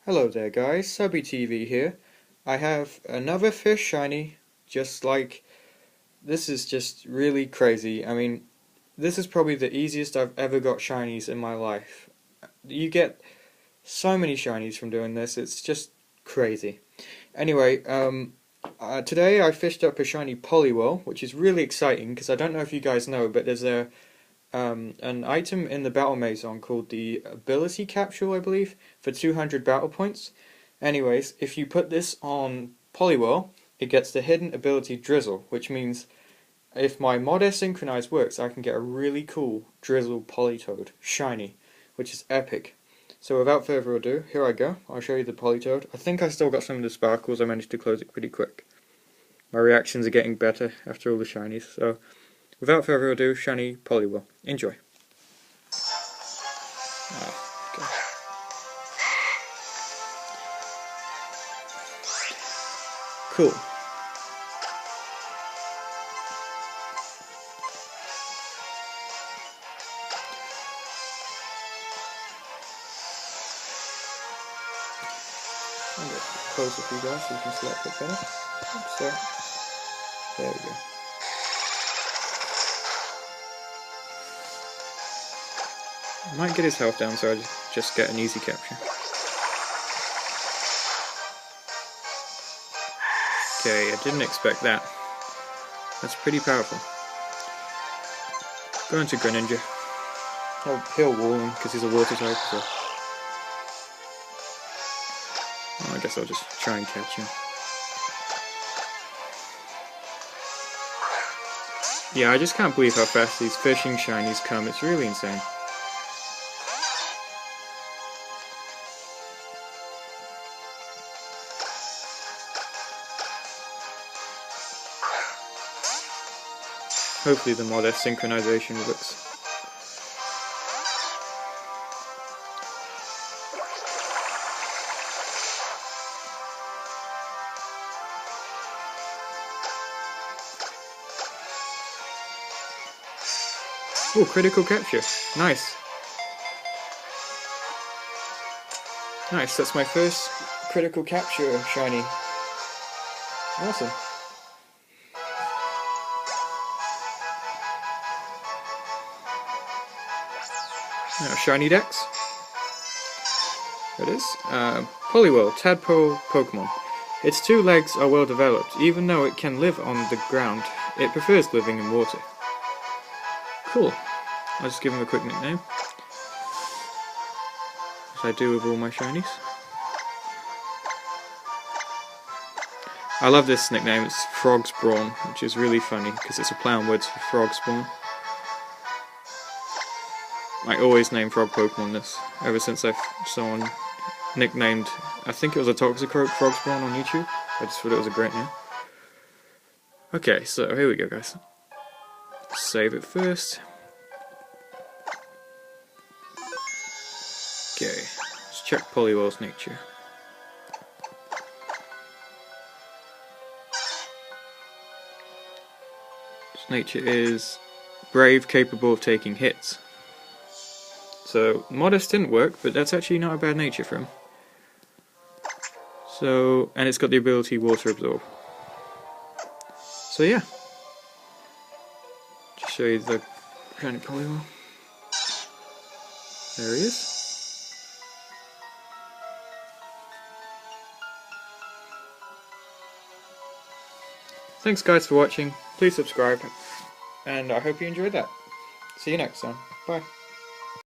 Hello there guys, Subby TV here. I have another fish shiny, just like, this is just really crazy. I mean, this is probably the easiest I've ever got shinies in my life. You get so many shinies from doing this, it's just crazy. Anyway, today I fished up a shiny poliwhirl, which is really exciting because I don't know if you guys know, but there's an item in the battle maison called the ability capsule, I believe, for 200 battle points. Anyways, if you put this on poliwhirl, it gets the hidden ability drizzle, which means if my mod S synchronize works, I can get a really cool drizzle polytoad shiny, which is epic. So without further ado, here I go. I'll show you the polytoad. I think I still got some of the sparkles. I managed to close it pretty quick. My reactions are getting better after all the shinies, so without further ado, shiny poliwhirl. Enjoy. Okay. Cool. I'm going to close it for you guys so you can see that a bit better. So, there we go. I might get his health down so I just get an easy capture. Okay, I didn't expect that. That's pretty powerful. Go into Greninja. He'll wall him because he's a water type, so I guess I'll just try and catch him. Yeah, I just can't believe how fast these fishing shinies come, it's really insane. Hopefully the mod S synchronization works. Oh, critical capture. Nice. Nice, that's my first critical capture shiny. Awesome. Now, shiny Dex. There it is. Poliwhirl, tadpole Pokemon. Its two legs are well developed. Even though it can live on the ground, it prefers living in water. Cool. I'll just give him a quick nickname, as I do with all my shinies. I love this nickname, it's Frog Spawn, which is really funny because it's a play on words for frog spawn. I always name frog Pokemon this, ever since someone nicknamed, I think it was a Toxicroak Frog Spawn on YouTube. I just thought it was a great name. Okay, so here we go guys. Save it first. Okay, let's check Poliwhirl's nature. His nature is brave, capable of taking hits. So, modest didn't work, but that's actually not a bad nature for him. So, and it's got the ability Water Absorb. So yeah. Just show you the shiny Poliwhirl. There he is. Thanks guys for watching, please subscribe, and I hope you enjoyed that. See you next time, bye.